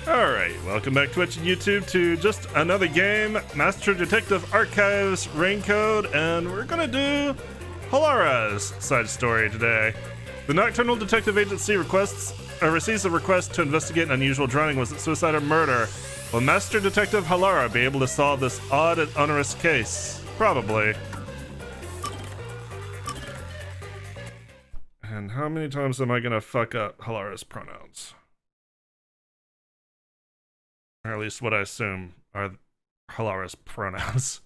Alright, welcome back Twitch and YouTube to just another game, Master Detective Archives Raincode, and we're gonna do Halara's side story today. The Nocturnal Detective Agency receives a request to investigate an unusual drowning. Was it suicide or murder? Will Master Detective Halara be able to solve this odd and onerous case? Probably. And how many times am I gonna fuck up Halara's pronouns? Or at least what I assume are Halara's pronouns.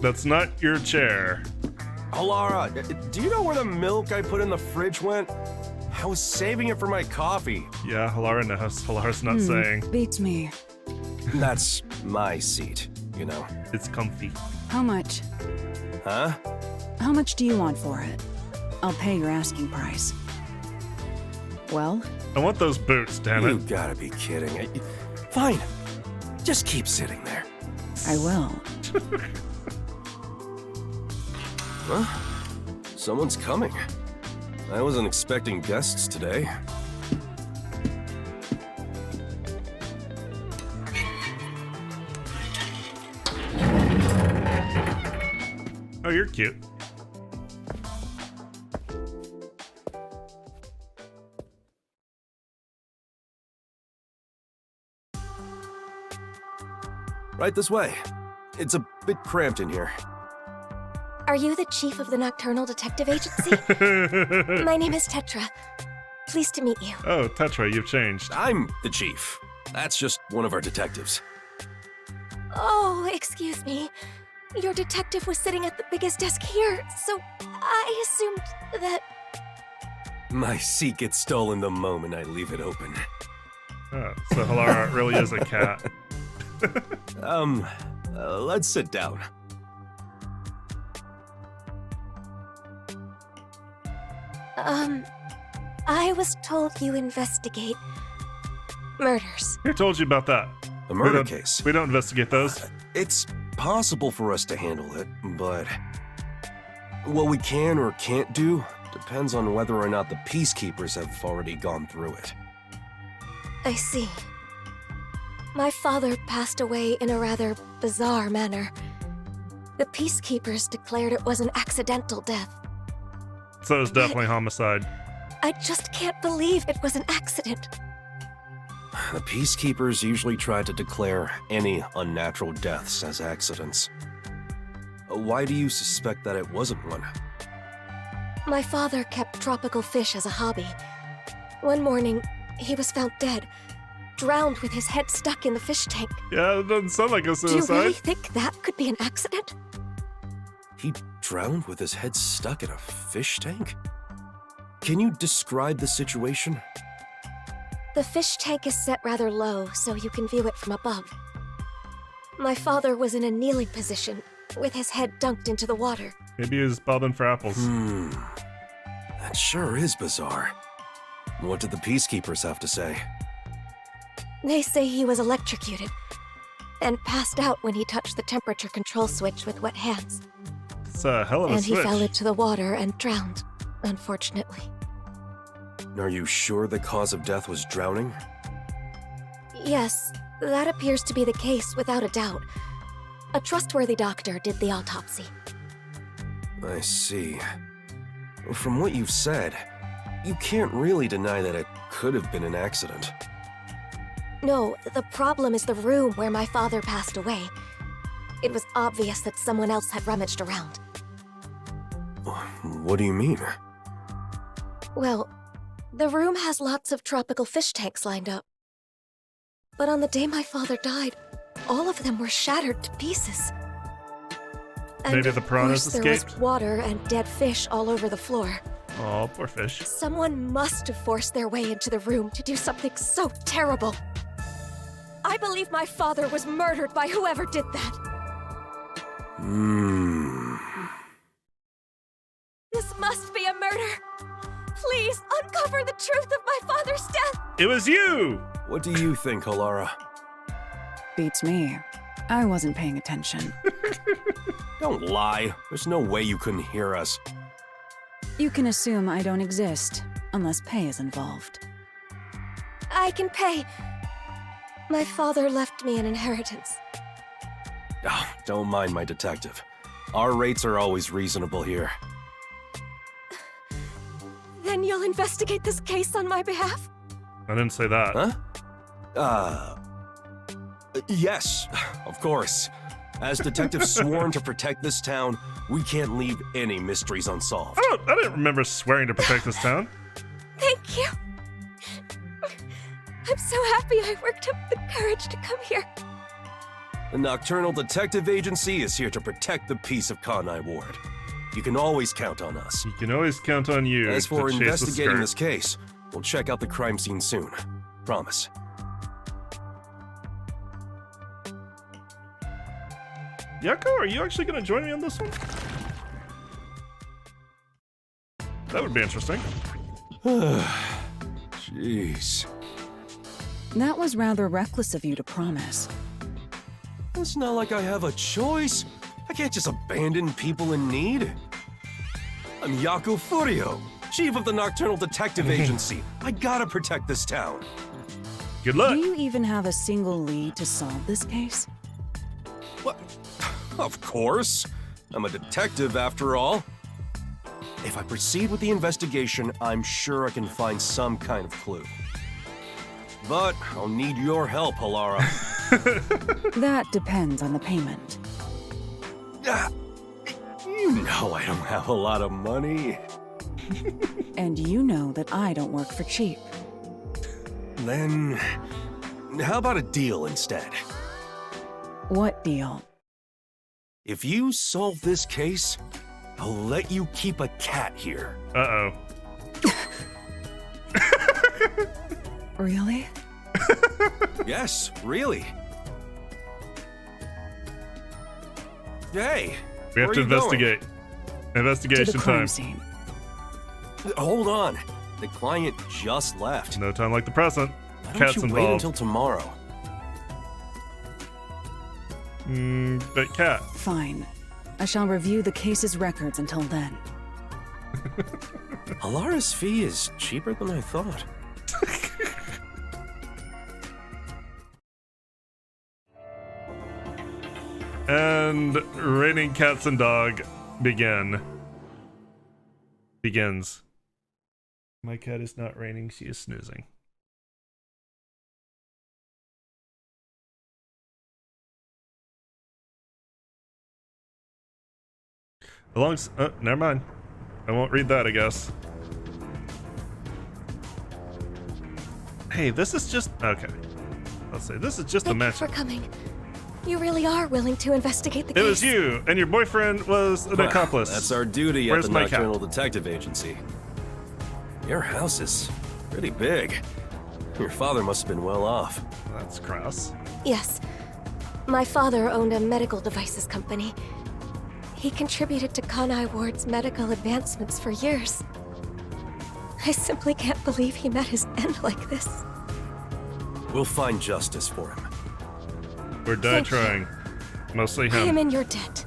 That's not your chair. Halara, do you know where the milk I put in the fridge went? I was saving it for my coffee. Yeah, Halara knows. Halara's not saying. Beats me. That's my seat, you know. It's comfy. How much? Huh? How much do you want for it? I'll pay your asking price. Well? I want those boots, damn You it. gotta be kidding. Fine. Just keep sitting there. I will. Huh? Someone's coming. I wasn't expecting guests today. Oh, you're cute. Right this way. It's a bit cramped in here. Are you the chief of the Nocturnal Detective Agency? My name is Tetra. Pleased to meet you. Oh, Tetra, you've changed. I'm the chief. That's just one of our detectives. Oh, excuse me. Your detective was sitting at the biggest desk here, so I assumed that... My seat gets stolen the moment I leave it open. Oh, so Halara really is a cat. Let's sit down. I was told you investigate murders. Who told you about that? A murder We case. don't investigate those. It's possible for us to handle it, but what we can or can't do depends on whether or not the peacekeepers have already gone through it. I see. My father passed away in a rather bizarre manner. The peacekeepers declared it was an accidental death. So it's definitely homicide. I just can't believe it was an accident. The peacekeepers usually try to declare any unnatural deaths as accidents. Why do you suspect that it wasn't one? My father kept tropical fish as a hobby. One morning, he was found dead, drowned with his head stuck in the fish tank. Yeah, it doesn't sound like a Do you suicide. really think that could be an accident? He drowned with his head stuck in a fish tank? Can you describe the situation? The fish tank is set rather low, so you can view it from above. My father was in a kneeling position, with his head dunked into the water. Maybe he was bobbing for apples. That sure is bizarre. What did the peacekeepers have to say? They say he was electrocuted, and passed out when he touched the temperature control switch with wet hands. It's a hell of a And switch. he fell into the water and drowned, unfortunately. Are you sure the cause of death was drowning? Yes, that appears to be the case without a doubt. A trustworthy doctor did the autopsy. I see. From what you've said, you can't really deny that it could have been an accident. No, the problem is the room where my father passed away. It was obvious that someone else had rummaged around. What do you mean? Well, the room has lots of tropical fish tanks lined up. But on the day my father died, all of them were shattered to pieces. And Maybe the piranhas of course, there escaped? was water and dead fish all over the floor. Oh, poor fish. Someone must have forced their way into the room to do something so terrible. I believe my father was murdered by whoever did that. This must be a murder. Please uncover the truth of my father's death. It was you! What do you think, Halara? Beats me. I wasn't paying attention. Don't lie. There's no way you couldn't hear us. You can assume I don't exist, unless pay is involved. I can pay. My father left me an inheritance. Oh, don't mind my detective. Our rates are always reasonable here. Then you'll investigate this case on my behalf? I didn't say that. Huh? Yes, of course. As detectives sworn to protect this town, we can't leave any mysteries unsolved. I didn't remember swearing to protect this town. Thank you. I'm so happy I worked up the courage to come here. The Nocturnal Detective Agency is here to protect the peace of Kanai Ward. You can always count on us. You can always count on you. As for to chase the investigating skirt. this case, we'll check out the crime scene soon. Promise. Yako, are you actually going to join me on this one? That would be interesting. Jeez. That was rather reckless of you to promise. It's not like I have a choice. I can't just abandon people in need. I'm Yako Furio, chief of the Nocturnal Detective Agency. I gotta protect this town. Good luck. Do you even have a single lead to solve this case? What? Of course. I'm a detective after all. If I proceed with the investigation, I'm sure I can find some kind of clue. But I'll need your help, Halara. That depends on the payment. You know I don't have a lot of money. And you know that I don't work for cheap. Then, how about a deal instead? What deal? If you solve this case, I'll let you keep a cat here. Uh-oh. Really? Yes, really. Hey, We have where to are you going? investigate. To Investigation the crime time. scene. Hold on. The client just left. No time like the present. Why don't Cat's you wait involved. until tomorrow? But cat. Fine. I shall review the case's records until then. Halara's fee is cheaper than I thought. And raining cats and dog begins. My cat is not raining, she is snoozing. Never mind. I won't read that, I guess. Hey, this is just okay. Let's say this is just a Thank you mention. for coming. You really are willing to investigate the It case. was you, and your boyfriend was an Well, accomplice. That's our duty Where's at the my cat? Nocturnal Detective Agency. Your house is pretty big. Your father must have been well off. That's cross. Yes. My father owned a medical devices company. He contributed to Kanai Ward's medical advancements for years. I simply can't believe he met his end like this. We'll find justice for him. We're die Thank you. trying. Mostly I am him. in your debt.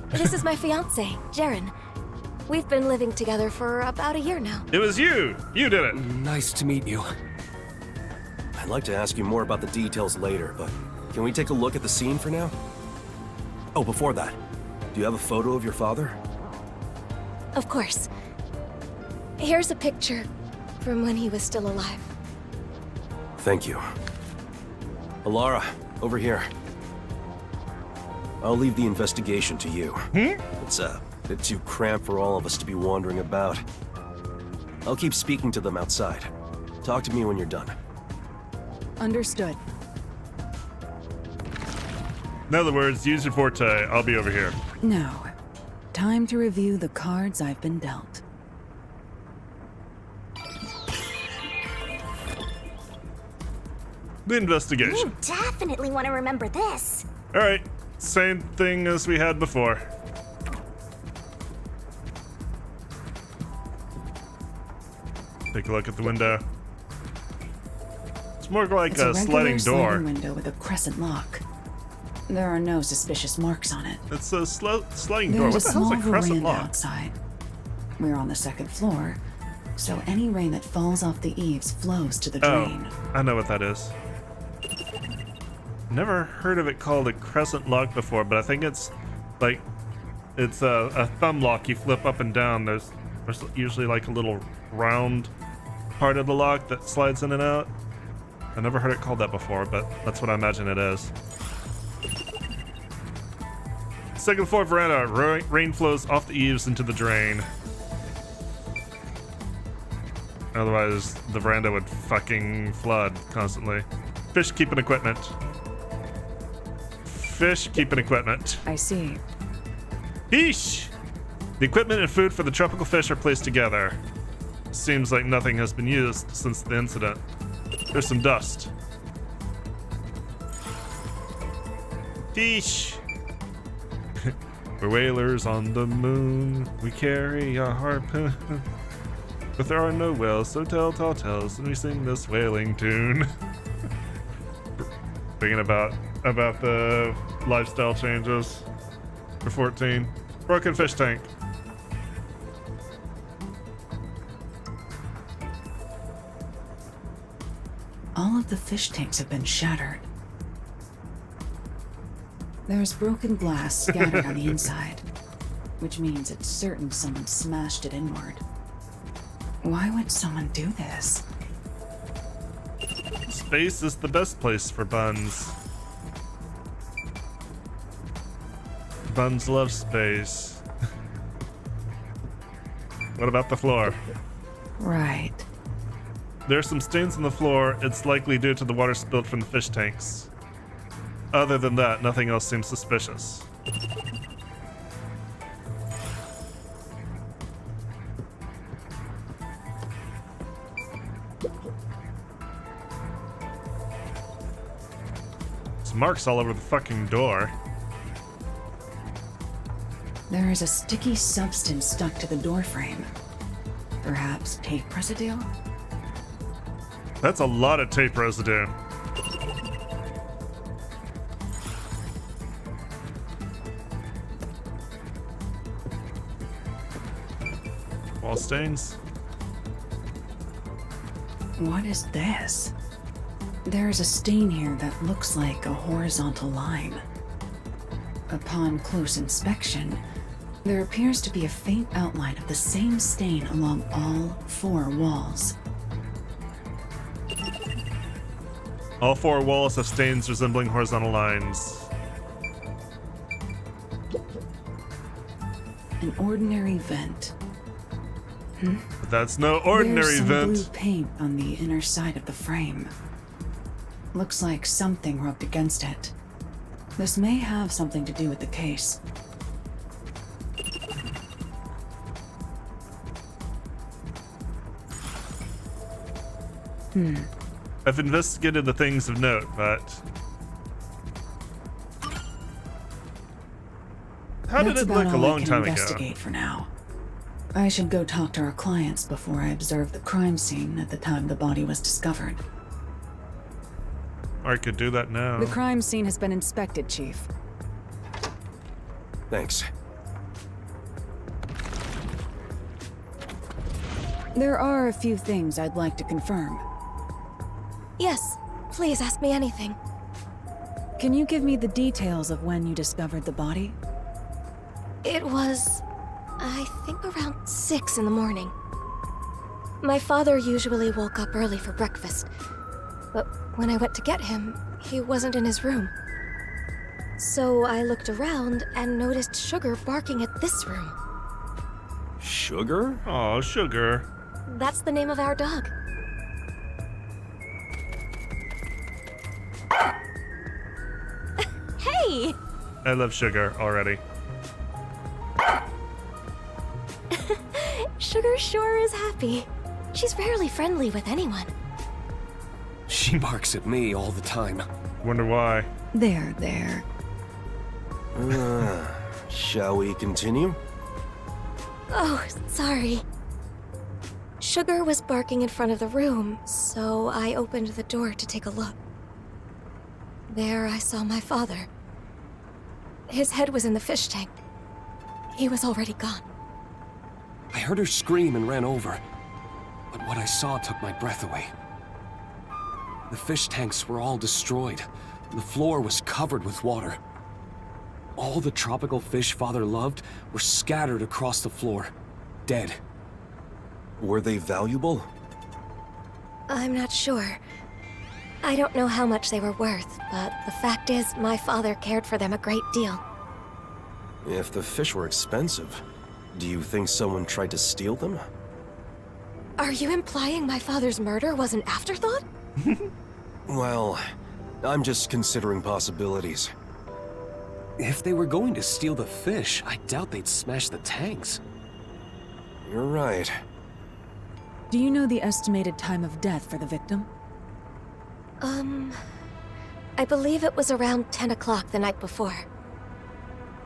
This is my fiance, Jaren. We've been living together for about a year now. It was you! You did it! Nice to meet you. I'd like to ask you more about the details later, but can we take a look at the scene for now? Oh, before that, do you have a photo of your father? Of course. Here's a picture from when he was still alive. Thank you. Halara, over here. I'll leave the investigation to you. It's a bit too cramped for all of us to be wandering about. I'll keep speaking to them outside. Talk to me when you're done. Understood. In other words, use your forte. I'll be over here. Now, time to review the cards I've been dealt. The investigation. You definitely want to remember this. Alright, same thing as we had before. Take a look at the window. It's more like It's a regular sliding door. sliding window with a crescent lock. There are no suspicious marks on it. It's a sliding door. There's What a the hell's small a crescent veranda lock? outside. We're on the second floor, so any rain that falls off the eaves flows to the drain. Oh, I know what that is. Never heard of it called a crescent lock before, but I think it's like it's a thumb lock. You flip up and down. There's usually like a little round part of the lock that slides in and out. I never heard it called that before, but that's what I imagine it is. Second floor veranda. Rain flows off the eaves into the drain. Otherwise, the veranda would fucking flood constantly. Fish keeping equipment. Fish keeping equipment. I see. Yeesh! The equipment and food for the tropical fish are placed together. Seems like nothing has been used since the incident. There's some dust. Fish! We're whalers on the moon. We carry a harpoon. But there are no whales, so tell tall tales, and we sing this whaling tune. Thinking about the lifestyle changes for 14. Broken fish tank. All of the fish tanks have been shattered. There's broken glass scattered on the inside, which means it's certain someone smashed it inward. Why would someone do this? Space is the best place for buns. Buns love space. What about the floor? Right. There's some stains on the floor. It's likely due to the water spilled from the fish tanks. Other than that, nothing else seems suspicious. There's marks all over the fucking door. There is a sticky substance stuck to the door frame. Perhaps tape residue? That's a lot of tape residue. Wall stains. What is this? There is a stain here that looks like a horizontal line. Upon close inspection, there appears to be a faint outline of the same stain along all 4 walls. All 4 walls have stains resembling horizontal lines. An ordinary vent. But that's no ordinary There's some vent. blue paint on the inner side of the frame. Looks like something rubbed against it. This may have something to do with the case. I've investigated the things of note, but how did That's it about look a all I long can time ago? investigate for now. I should go talk to our clients before I observe the crime scene at the time the body was discovered. Or I could do that now. The crime scene has been inspected, Chief. Thanks. There are a few things I'd like to confirm. Yes, please ask me anything. Can you give me the details of when you discovered the body? It was, I think, around 6 in the morning. My father usually woke up early for breakfast, but when I went to get him, he wasn't in his room. So I looked around and noticed Sugar barking at this room. Sugar? Oh, Sugar. That's the name of our dog. Hey! I love Sugar already. Sugar sure is happy. She's rarely friendly with anyone. She barks at me all the time. Wonder why. There. Shall we continue? Oh, sorry. Sugar was barking in front of the room, so I opened the door to take a look. There I saw my father. His head was in the fish tank. He was already gone. I heard her scream and ran over, but what I saw took my breath away. The fish tanks were all destroyed. The floor was covered with water. All the tropical fish Father loved were scattered across the floor, dead. Were they valuable? I'm not sure. I don't know how much they were worth, but the fact is, my father cared for them a great deal. If the fish were expensive, do you think someone tried to steal them? Are you implying my father's murder was an afterthought? Well, I'm just considering possibilities. If they were going to steal the fish, I doubt they'd smash the tanks. You're right. Do you know the estimated time of death for the victim? I believe it was around 10 o'clock the night before.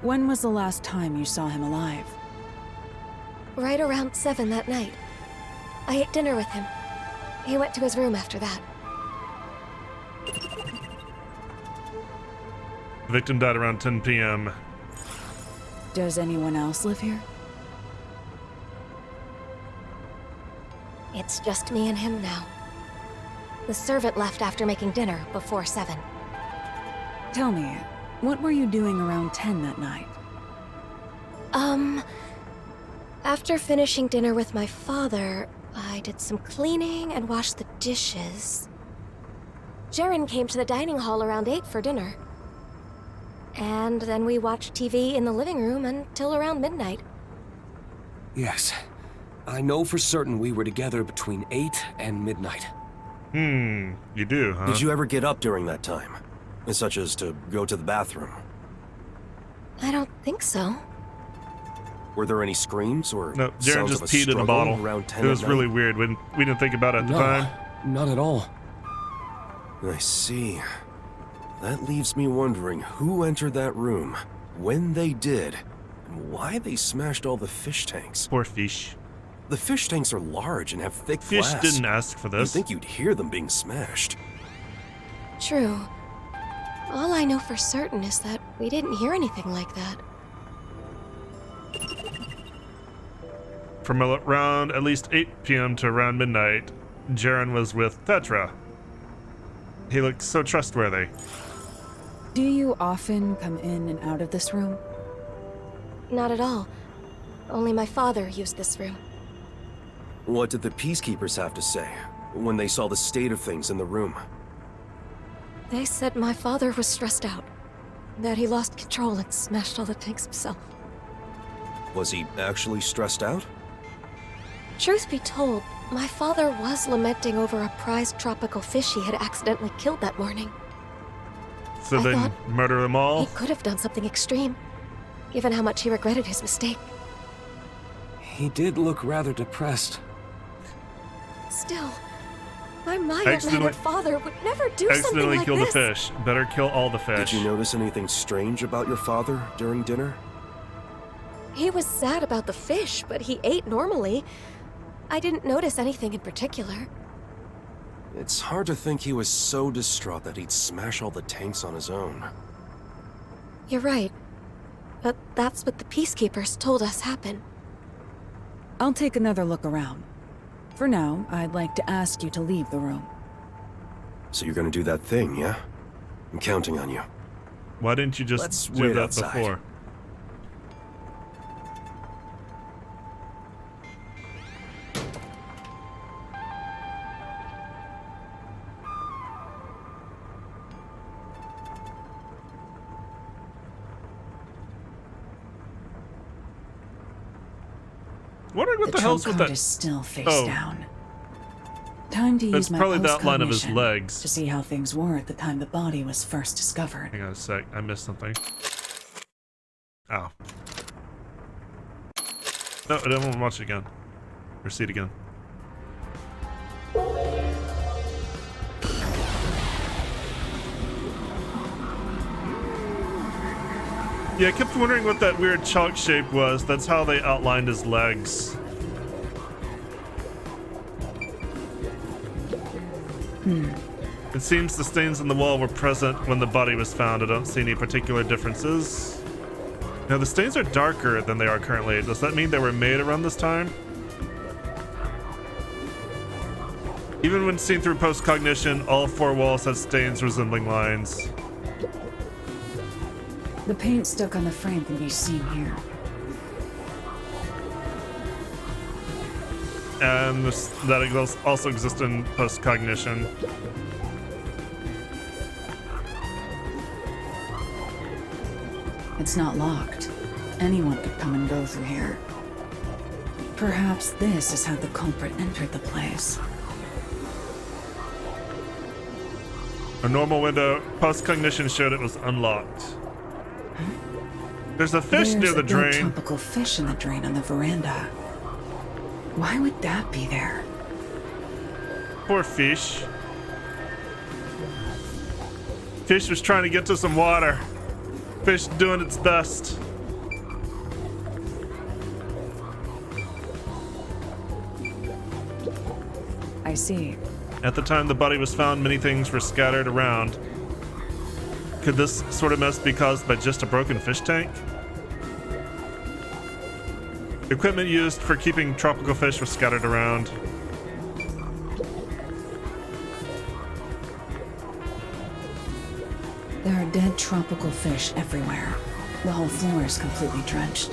When was the last time you saw him alive? Right around 7 that night. I ate dinner with him. He went to his room after that. The victim died around 10 p.m. Does anyone else live here? It's just me and him now. The servant left after making dinner before 7. Tell me, what were you doing around 10 that night? After finishing dinner with my father, I did some cleaning and washed the dishes. Jaren came to the dining hall around 8 for dinner. And then we watched TV in the living room until around midnight. Yes. I know for certain we were together between 8 and midnight. You do, huh? Did you ever get up during that time? Such as to go to the bathroom? I don't think so. Were there any screams or No, Jaren sounds just of a peed in a struggle bottle. around 10 It was at night? really weird. We didn't think about it at the time. Not at all. I see. That leaves me wondering who entered that room, when they did, and why they smashed all the fish tanks. Poor fish. The fish tanks are large and have thick Fish glass. didn't ask for You'd this. think you'd hear them being smashed. True. All I know for certain is that we didn't hear anything like that. From around at least 8 p.m. to around midnight, Jaren was with Tetra. He looked so trustworthy. Do you often come in and out of this room? Not at all. Only my father used this room. What did the peacekeepers have to say when they saw the state of things in the room? They said my father was stressed out. That he lost control and smashed all the tanks himself. Was he actually stressed out? Truth be told, my father was lamenting over a prized tropical fish he had accidentally killed that morning. So I then thought murder them all? He could have done something extreme, given how much he regretted his mistake. He did look rather depressed. Still, my mild-mannered father would never do something Accidentally like kill this. the fish. Better kill all the fish. Did you notice anything strange about your father during dinner? He was sad about the fish, but he ate normally. I didn't notice anything in particular. It's hard to think he was so distraught that he'd smash all the tanks on his own. You're right. But that's what the peacekeepers told us happened. I'll take another look around. For now, I'd like to ask you to leave the room. So you're gonna do that thing, yeah? I'm counting on you. Why didn't you just Let's do wait that outside. before? Wondering what the hell's with trunk that? is still face Oh. down. Time to That's use my probably the outline of his post-cognition legs. to see how things were at the time the body was first discovered. Hang on a sec. I missed something. Oh. No, I don't want to watch it again. Or see it again. Yeah, I kept wondering what that weird chalk shape was. That's how they outlined his legs. It seems the stains on the wall were present when the body was found. I don't see any particular differences. Now, the stains are darker than they are currently. Does that mean they were made around this time? Even when seen through post-cognition, all 4 walls had stains resembling lines. The paint stuck on the frame can be seen here. And that also exists in post-cognition. It's not locked. Anyone could come and go through here. Perhaps this is how the culprit entered the place. A normal window, post-cognition showed it was unlocked. There's a fish near the There's a drain. dead tropical fish in the drain on the veranda. Why would that be there? Poor fish. Fish was trying to get to some water. Fish doing its best. I see. At the time the body was found, many things were scattered around. Could this sort of mess be caused by just a broken fish tank? Equipment used for keeping tropical fish was scattered around. There are dead tropical fish everywhere. The whole floor is completely drenched.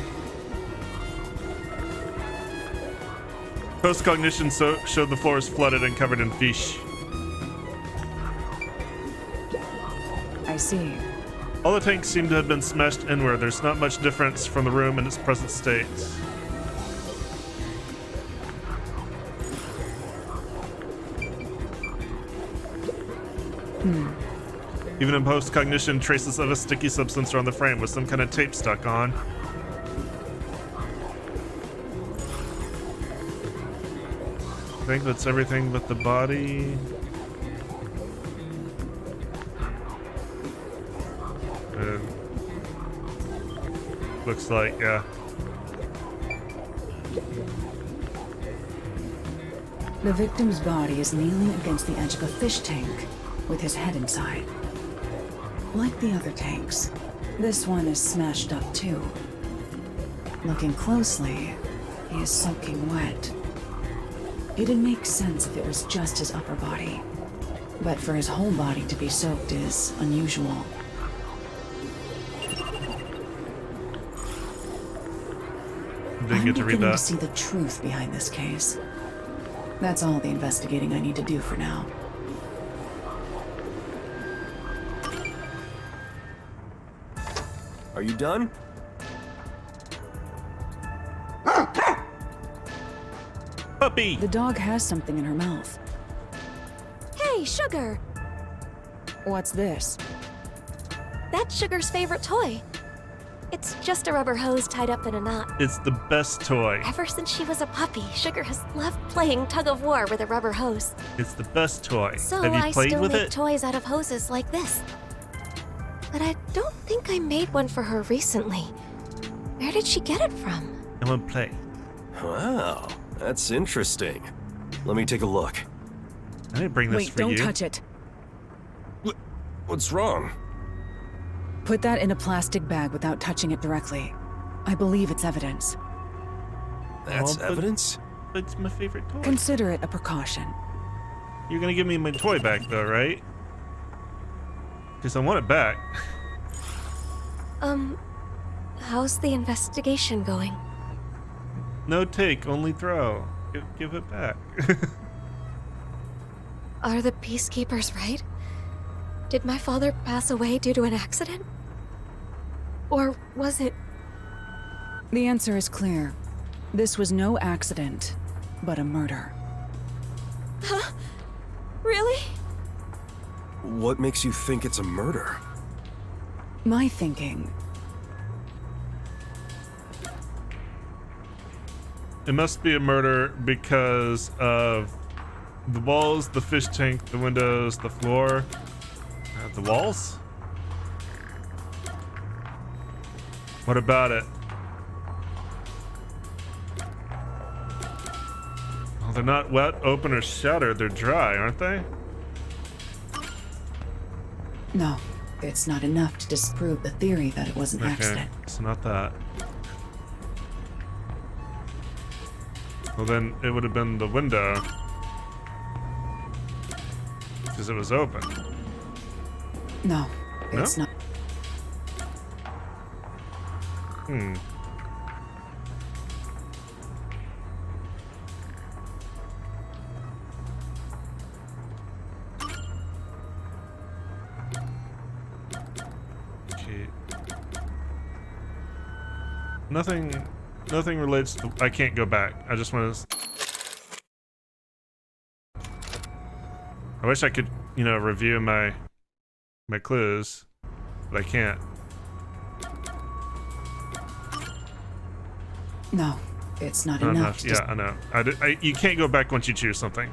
Post-cognition showed the floor is flooded and covered in fish. I see. All the tanks seem to have been smashed inward. There's not much difference from the room in its present state. Even in post-cognition, traces of a sticky substance are on the frame with some kind of tape stuck on. I think that's everything but the body. Looks like, yeah. The victim's body is kneeling against the edge of a fish tank, with his head inside. Like the other tanks, this one is smashed up too. Looking closely, he is soaking wet. It'd make sense if it was just his upper body, but for his whole body to be soaked is unusual. Didn't get to read I'm beginning that. to see the truth behind this case. That's all the investigating I need to do for now. Are you done? Puppy! The dog has something in her mouth. Hey, Sugar! What's this? That's Sugar's favorite toy. It's just a rubber hose tied up in a knot. It's the best toy. Ever since she was a puppy, Sugar has loved playing tug of war with a rubber hose. It's the best toy. So Have you I played still with make it? toys out of hoses like this. But I don't think I made one for her recently. Where did she get it from? I want to play. Wow, that's interesting. Let me take a look. I didn't bring this Wait, for don't you. touch it. What's wrong? Put that in a plastic bag without touching it directly. I believe it's evidence. That's Oh, but- evidence? It's my favorite toy. Consider it a precaution. You're gonna give me my toy back though, right? Because I want it back. How's the investigation going? No take, only throw. Give it back. Are the peacekeepers right? Did my father pass away due to an accident? Or was it... The answer is clear. This was no accident, but a murder. Huh? Really? What makes you think it's a murder? My thinking. It must be a murder because of the walls, the fish tank, the windows, the floor. The walls? What about it? Well, they're not wet, open, or shattered. They're dry, aren't they? No, it's not enough to disprove the theory that it was an Okay, accident. it's not that. Well, then it would have been the window. Because it was open. No, it's not. Hmm. Okay. Nothing relates to. I can't go back. I just want to. I wish I could, review my clues, but I can't. No, it's not Not enough. enough. Yeah, I know. You can't go back once you choose something.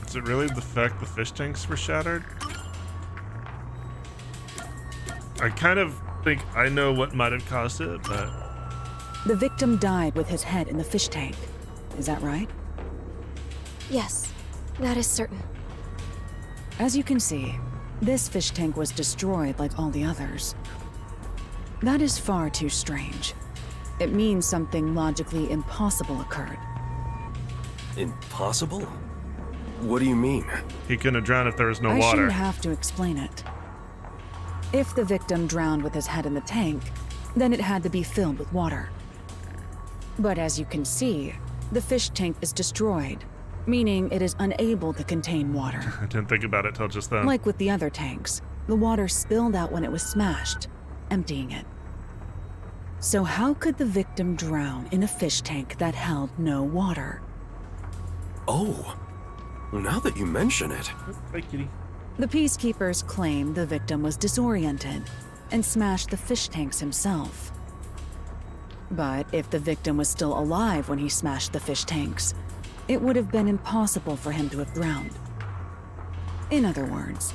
Is it really the fact the fish tanks were shattered? I kind of think I know what might have caused it, but... The victim died with his head in the fish tank. Is that right? Yes, that is certain. As you can see, this fish tank was destroyed like all the others. That is far too strange. It means something logically impossible occurred. Impossible? What do you mean? He couldn't have drowned if there was no I water. shouldn't have to explain it. If the victim drowned with his head in the tank, then it had to be filled with water. But as you can see, the fish tank is destroyed, meaning it is unable to contain water. I didn't think about it till just then. Like with the other tanks, the water spilled out when it was smashed, emptying it. So how could the victim drown in a fish tank that held no water? Oh, now that you mention it. Hi, kitty. The peacekeepers claim the victim was disoriented and smashed the fish tanks himself. But if the victim was still alive when he smashed the fish tanks, it would have been impossible for him to have drowned. In other words,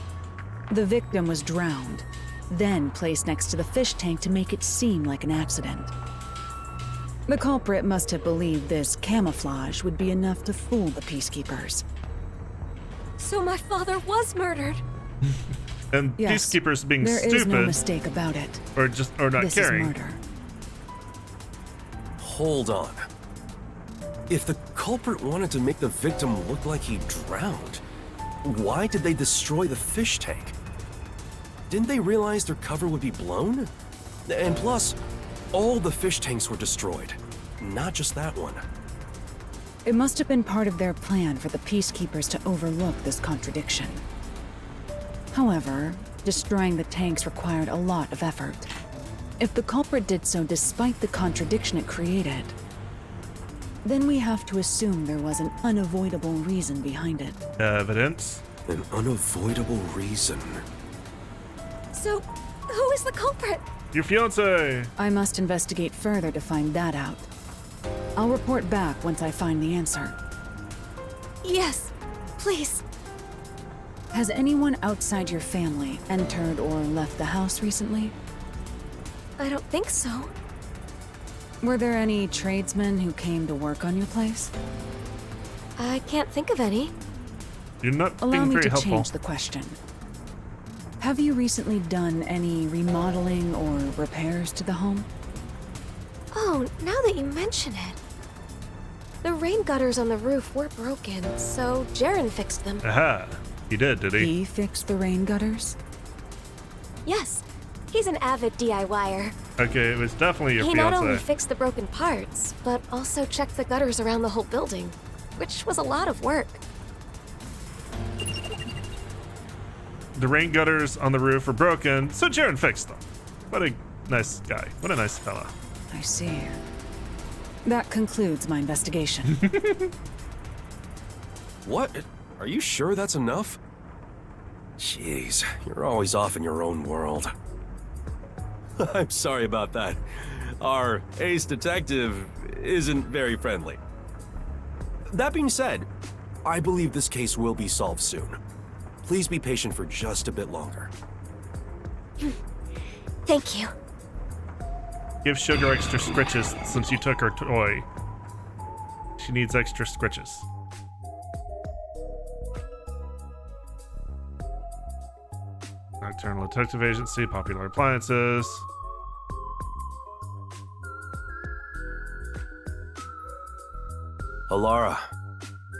the victim was drowned, then placed next to the fish tank to make it seem like an accident. The culprit must have believed this camouflage would be enough to fool the peacekeepers. So my father was murdered. And Yes, peacekeepers being there stupid is no mistake about it. or not This caring. is murder. Hold on. If the culprit wanted to make the victim look like he drowned, why did they destroy the fish tank? Didn't they realize their cover would be blown? And plus, all the fish tanks were destroyed, not just that one. It must have been part of their plan for the peacekeepers to overlook this contradiction. However, destroying the tanks required a lot of effort. If the culprit did so despite the contradiction it created, then we have to assume there was an unavoidable reason behind it. Evidence? An unavoidable reason. So, who is the culprit? Your fiance! I must investigate further to find that out. I'll report back once I find the answer. Yes, please. Has anyone outside your family entered or left the house recently? I don't think so. Were there any tradesmen who came to work on your place? I can't think of any. You're not Allow being me very to helpful. change the question. Have you recently done any remodeling or repairs to the home? Oh, now that you mention it. The rain gutters on the roof were broken, so Jaren fixed them. Aha! He did he? He fixed the rain gutters? Yes, he's an avid DIYer. Okay, it was definitely your He not fiance. only fixed the broken parts, but also checked the gutters around the whole building, which was a lot of work. The rain gutters on the roof were broken, so Jaren fixed them. What a nice guy. What a nice fella. I see. That concludes my investigation. What? Are you sure that's enough? Jeez, you're always off in your own world. I'm sorry about that. Our ace detective isn't very friendly. That being said, I believe this case will be solved soon. Please be patient for just a bit longer. Thank you. Give Sugar extra scritches since you took her toy. She needs extra scritches. Nocturnal Detective Agency, Popular Appliances. Halara,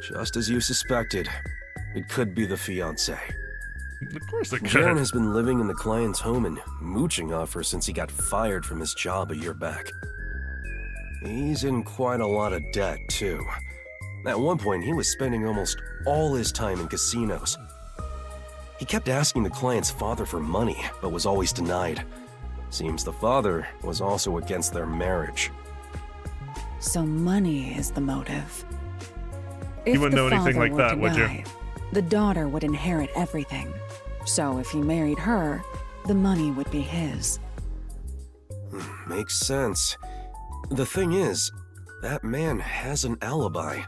just as you suspected, it could be the fiancé. Of course it Jaren could. has been living in the client's home and mooching off her since he got fired from his job a year back. He's in quite a lot of debt, too. At one point, he was spending almost all his time in casinos. He kept asking the client's father for money, but was always denied. Seems the father was also against their marriage. So money is the motive. If You wouldn't the know anything father like were that, to would you? die, the daughter would inherit everything. So if he married her, the money would be his. Makes sense. The thing is, that man has an alibi.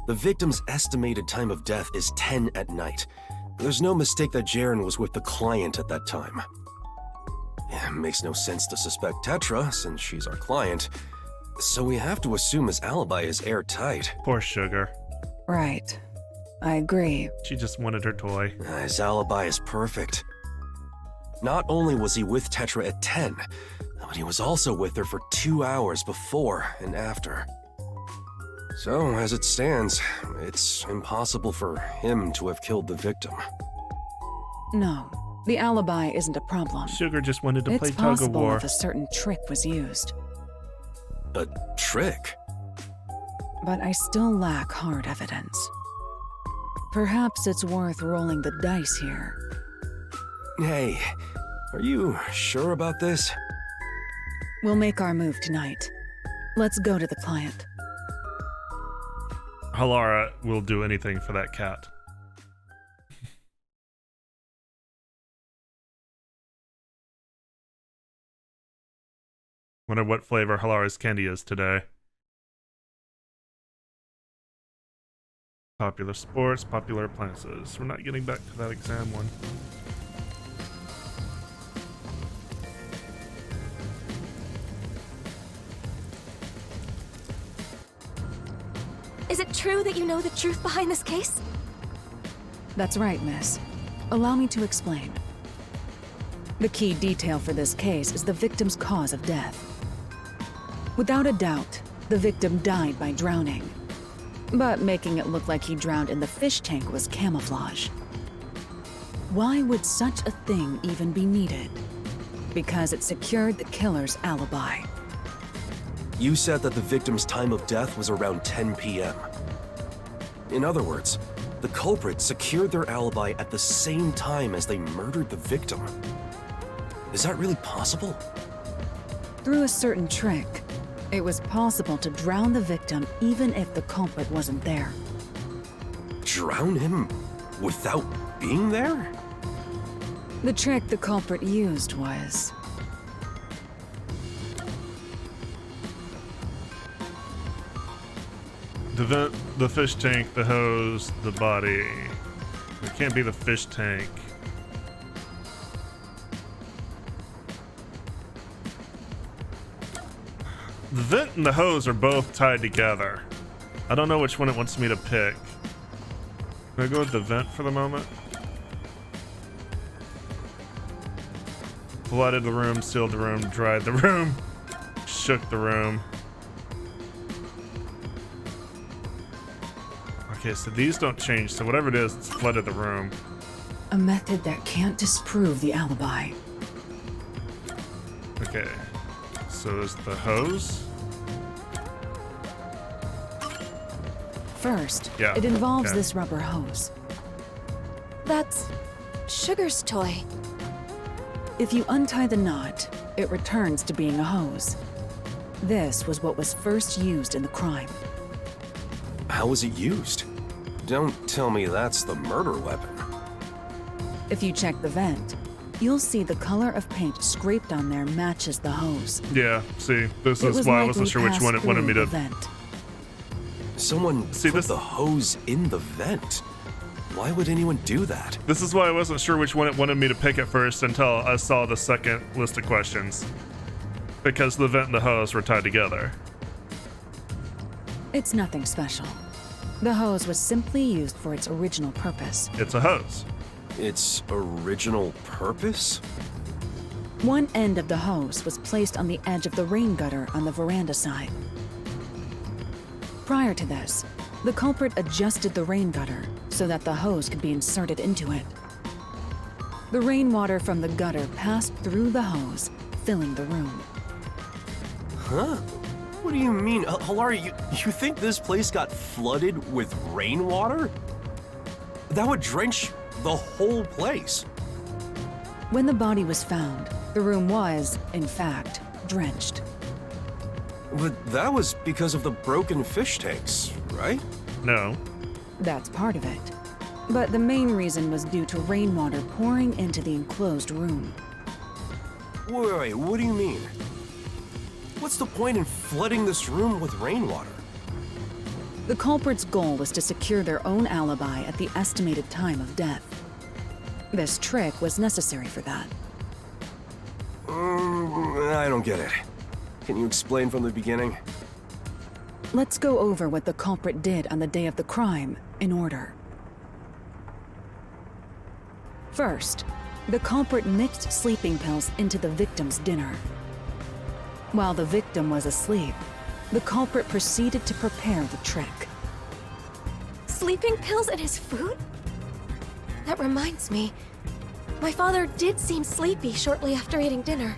The victim's estimated time of death is 10 at night. There's no mistake that Jaren was with the client at that time. It makes no sense to suspect Tetra, since she's our client, so we have to assume his alibi is airtight. Poor Sugar. Right. I agree. She just wanted her toy. His alibi is perfect. Not only was he with Tetra at 10, but he was also with her for 2 hours before and after. So, as it stands, it's impossible for him to have killed the victim. No, the alibi isn't a problem. Sugar just wanted to play It's tug of possible war. if a certain trick was used, A trick? but I still lack hard evidence. Perhaps it's worth rolling the dice here. Hey, are you sure about this? We'll make our move tonight. Let's go to the client. Halara will do anything for that cat. Wonder what flavor Halara's candy is today. Popular sports, popular appliances. We're not getting back to that exam one. Is it true that you know the truth behind this case? That's right, miss. Allow me to explain. The key detail for this case is the victim's cause of death. Without a doubt, the victim died by drowning. But making it look like he drowned in the fish tank was camouflage. Why would such a thing even be needed? Because it secured the killer's alibi. You said that the victim's time of death was around 10 p.m. In other words, the culprit secured their alibi at the same time as they murdered the victim. Is that really possible? Through a certain trick, it was possible to drown the victim even if the culprit wasn't there. Drown him without being there? The trick the culprit used was... The vent, the fish tank, the hose, the body. It can't be the fish tank. The vent and the hose are both tied together. I don't know which one it wants me to pick. Can I go with the vent for the moment? Flooded the room, sealed the room, dried the room, shook the room. Okay, so these don't change, so whatever it is, it's flooded the room. a method that can't disprove the alibi. Okay, so there's the hose. First, Yeah, it involves okay. this rubber hose. That's Sugar's toy. If you untie the knot, it returns to being a hose. This was what was first used in the crime. How was it used? Don't tell me that's the murder weapon. If you check the vent, you'll see the color of paint scraped on there matches the hose. Yeah, see, this It is was why I wasn't likely sure which passed one it wanted me through to. the vent. Someone See, put this- the hose in the vent. Why would anyone do that? This is why I wasn't sure which one it wanted me to pick at first until I saw the second list of questions. Because the vent and the hose were tied together. It's nothing special. The hose was simply used for its original purpose. It's a hose. Its original purpose? One end of the hose was placed on the edge of the rain gutter on the veranda side. Prior to this, the culprit adjusted the rain gutter so that the hose could be inserted into it. The rainwater from the gutter passed through the hose, filling the room. Huh? What do you mean? Halara, you think this place got flooded with rainwater? That would drench the whole place. When the body was found, the room was, in fact, drenched. But that was because of the broken fish tanks, right? No. That's part of it. But the main reason was due to rainwater pouring into the enclosed room. Wait, what do you mean? What's the point in flooding this room with rainwater? The culprit's goal was to secure their own alibi at the estimated time of death. This trick was necessary for that. I don't get it. Can you explain from the beginning? Let's go over what the culprit did on the day of the crime in order. First, the culprit mixed sleeping pills into the victim's dinner. While the victim was asleep, the culprit proceeded to prepare the trick. Sleeping pills in his food? That reminds me. My father did seem sleepy shortly after eating dinner.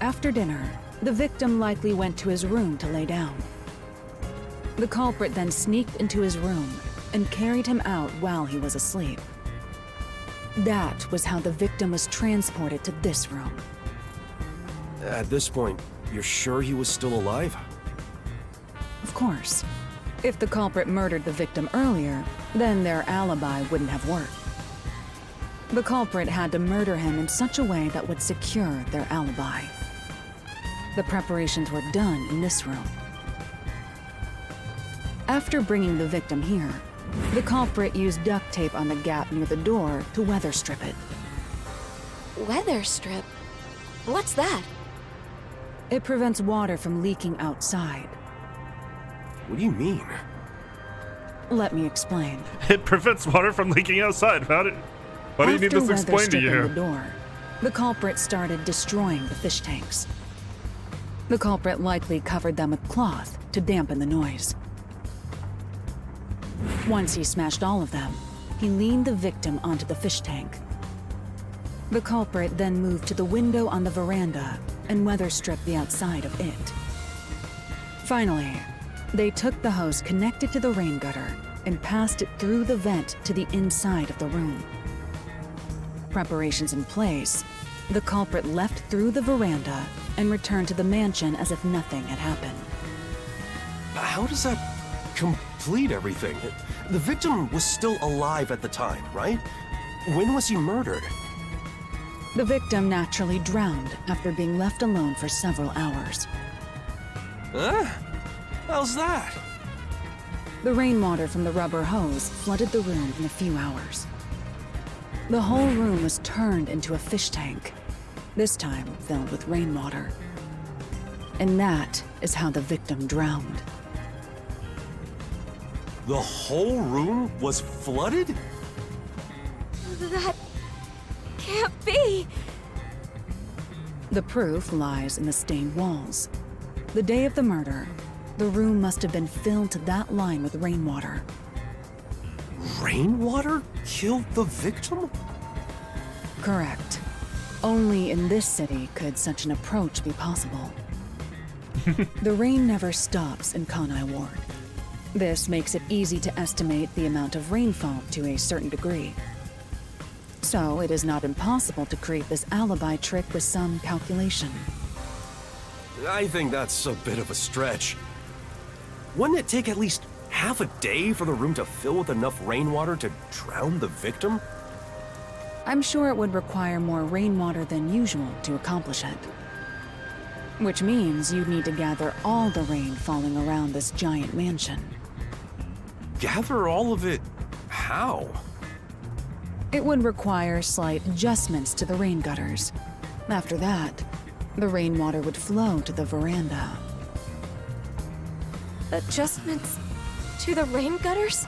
After dinner, the victim likely went to his room to lay down. The culprit then sneaked into his room and carried him out while he was asleep. That was how the victim was transported to this room. At this point, you're sure he was still alive? Of course. If the culprit murdered the victim earlier, then their alibi wouldn't have worked. The culprit had to murder him in such a way that would secure their alibi. The preparations were done in this room. After bringing the victim here, the culprit used duct tape on the gap near the door to weather strip it. Weather strip? What's that? It prevents water from leaking outside. What do you mean? Let me explain. It prevents water from leaking outside. Why do you need this explained to After weather stripping you? the door, the culprit started destroying the fish tanks. The culprit likely covered them with cloth to dampen the noise. Once he smashed all of them, he leaned the victim onto the fish tank. The culprit then moved to the window on the veranda and weather stripped the outside of it. Finally, they took the hose connected to the rain gutter and passed it through the vent to the inside of the room. Preparations in place, the culprit left through the veranda and returned to the mansion as if nothing had happened. How does that complete everything? The victim was still alive at the time, right? When was he murdered? The victim naturally drowned after being left alone for several hours. Huh? How's that? The rainwater from the rubber hose flooded the room in a few hours. The whole room was turned into a fish tank, this time filled with rainwater. And that is how the victim drowned. The whole room was flooded? That can't be. The proof lies in the stained walls. The day of the murder, the room must have been filled to that line with rainwater. Rainwater killed the victim? Correct. Only in this city could such an approach be possible. The rain never stops in Kanai Ward. This makes it easy to estimate the amount of rainfall to a certain degree. So it is not impossible to create this alibi trick with some calculation. I think that's a bit of a stretch. Wouldn't it take at least half a day for the room to fill with enough rainwater to drown the victim? I'm sure it would require more rainwater than usual to accomplish it. Which means you'd need to gather all the rain falling around this giant mansion. Gather all of it how? It would require slight adjustments to the rain gutters. After that, the rainwater would flow to the veranda. Adjustments to the rain gutters?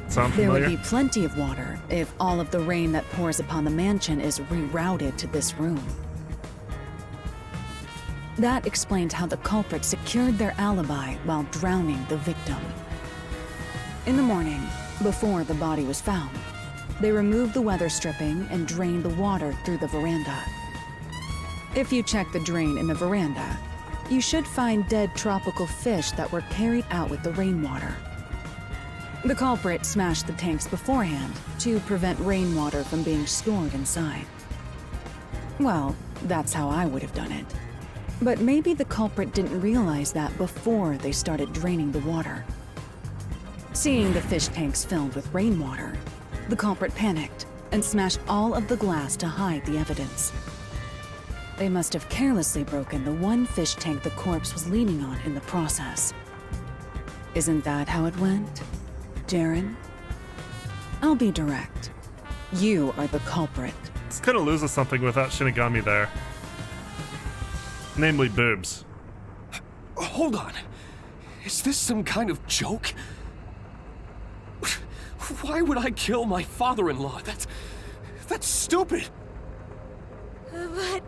Sound There would familiar? be plenty of water if all of the rain that pours upon the mansion is rerouted to this room. That explains how the culprit secured their alibi while drowning the victim. In the morning, before the body was found, they removed the weather stripping and drained the water through the veranda. If you check the drain in the veranda, you should find dead tropical fish that were carried out with the rainwater. The culprit smashed the tanks beforehand to prevent rainwater from being stored inside. Well, that's how I would have done it. But maybe the culprit didn't realize that before they started draining the water. Seeing the fish tanks filled with rainwater, the culprit panicked and smashed all of the glass to hide the evidence. They must have carelessly broken the one fish tank the corpse was leaning on in the process. Isn't that how it went, Darren? I'll be direct. You are the culprit. This kind of loses something without Shinigami there. Namely boobs. Hold on. Is this some kind of joke? Why would I kill my father-in-law? That's stupid. But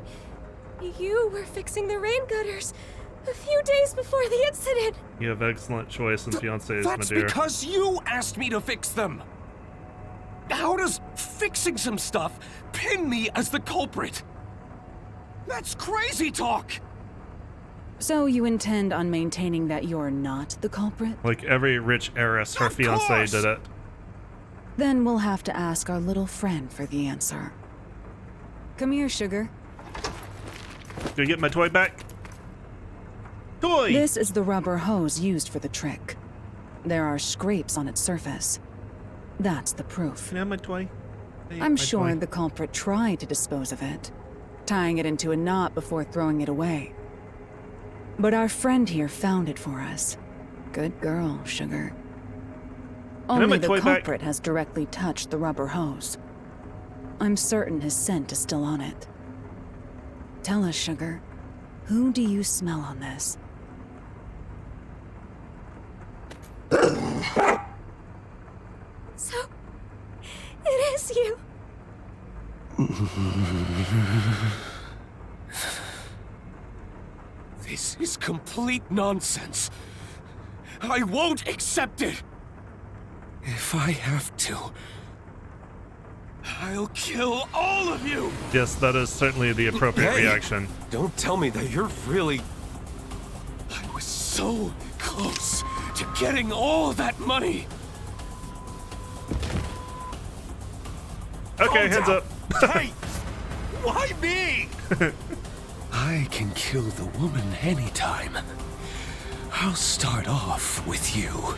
you were fixing the rain gutters a few days before the incident. You have excellent choice in fiancés, my That's dear. because you asked me to fix them. How does fixing some stuff pin me as the culprit? That's crazy talk. So you intend on maintaining that you're not the culprit? Like every rich heiress, her Of fiancé course. did it. Then we'll have to ask our little friend for the answer. Come here, sugar. Go get my toy back. Toy! This is the rubber hose used for the trick. There are scrapes on its surface. That's the proof. Can I have my toy? I'm My sure toy. the culprit tried to dispose of it, tying it into a knot before throwing it away. But our friend here found it for us. Good girl, sugar. I have my Only the toy back? culprit has directly touched the rubber hose. I'm certain his scent is still on it. Tell us, sugar, who do you smell on this? So, it is you. This is complete nonsense. I won't accept it. If I have to, I'll kill all of you. Yes, that is certainly the appropriate Hey. reaction. Don't tell me that you're really... I was so close to getting all that money. Okay, Calm hands down. up. Hey, why me? I can kill the woman anytime. I'll start off with you.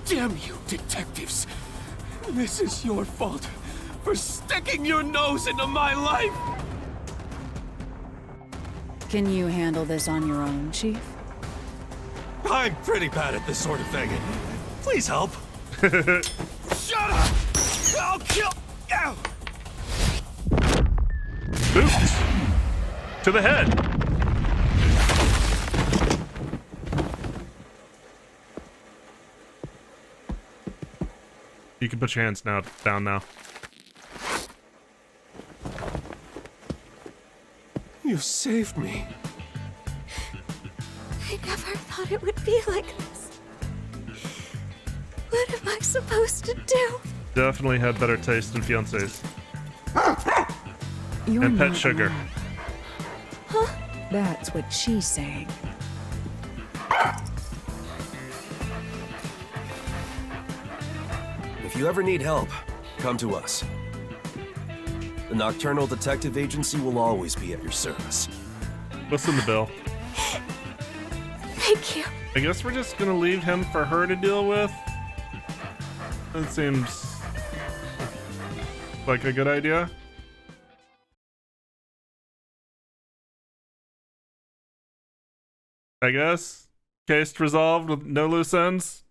Damn you, detectives. This is your fault for sticking your nose into my life. Can you handle this on your own, Chief? I'm pretty bad at this sort of thing. Please help. Shut up! I'll kill... Ow! Oops. To the head. You can put your hands down now. You saved me. I never thought it would be like this. What am I supposed to do? Definitely had better taste in fiancés. You're And pet not sugar. alone. That's what she's saying. If you ever need help, come to us. The Nocturnal Detective Agency will always be at your service. What's in the bill? Thank you. I guess we're just gonna leave him for her to deal with. That seems like a good idea. I guess. Case resolved with no loose ends.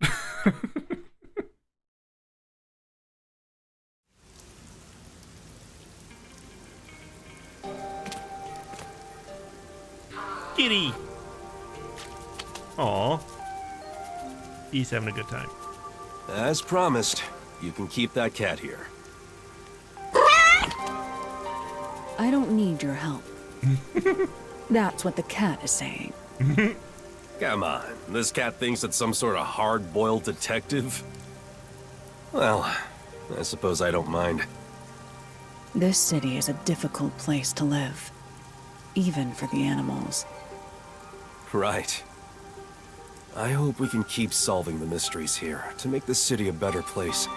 Kitty. Aw. He's having a good time. As promised, you can keep that cat here. I don't need your help. That's what the cat is saying. Come on, this cat thinks it's some sort of hard-boiled detective? Well, I suppose I don't mind. This city is a difficult place to live, even for the animals. Right. I hope we can keep solving the mysteries here to make this city a better place.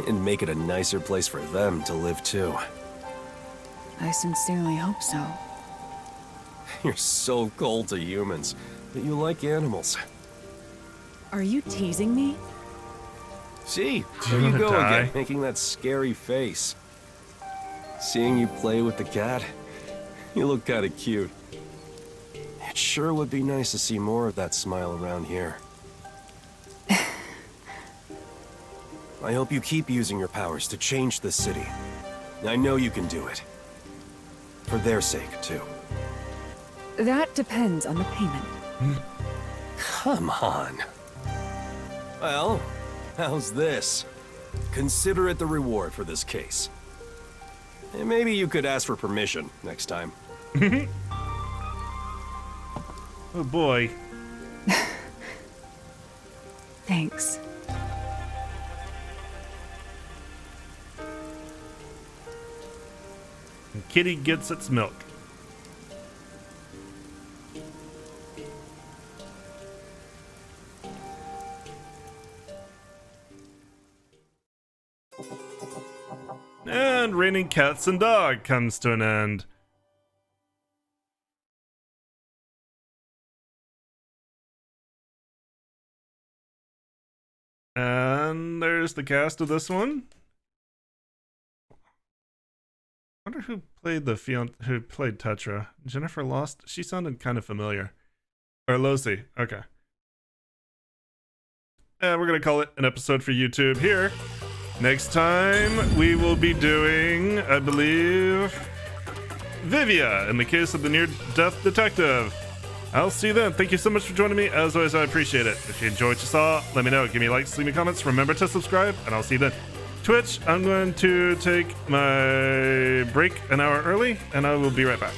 And make it a nicer place for them to live too. I sincerely hope so. You're so cold to humans, but you like animals. Are you teasing me? See, Do there you you wanna go die? again, making that scary face. Seeing you play with the cat, you look kinda cute. It sure would be nice to see more of that smile around here. I hope you keep using your powers to change this city. I know you can do it. For their sake, too. That depends on the payment. Come on. Well, how's this? Consider it the reward for this case. And maybe you could ask for permission next time. Oh boy. Thanks. And Kitty gets its milk. And Raining Cats and Dog comes to an end. And there's the cast of this one. I wonder who played who played Tetra. Jennifer Lost? She sounded kind of familiar. Or Losi. Okay. And we're gonna call it an episode for YouTube here. Next time we will be doing, I believe, Vivia in the case of the near-death detective. I'll see you then. Thank you so much for joining me. As always, I appreciate it. If you enjoyed what you saw, let me know. Give me likes, leave me comments. Remember to subscribe, and I'll see you then. Twitch, I'm going to take my break an hour early, and I will be right back.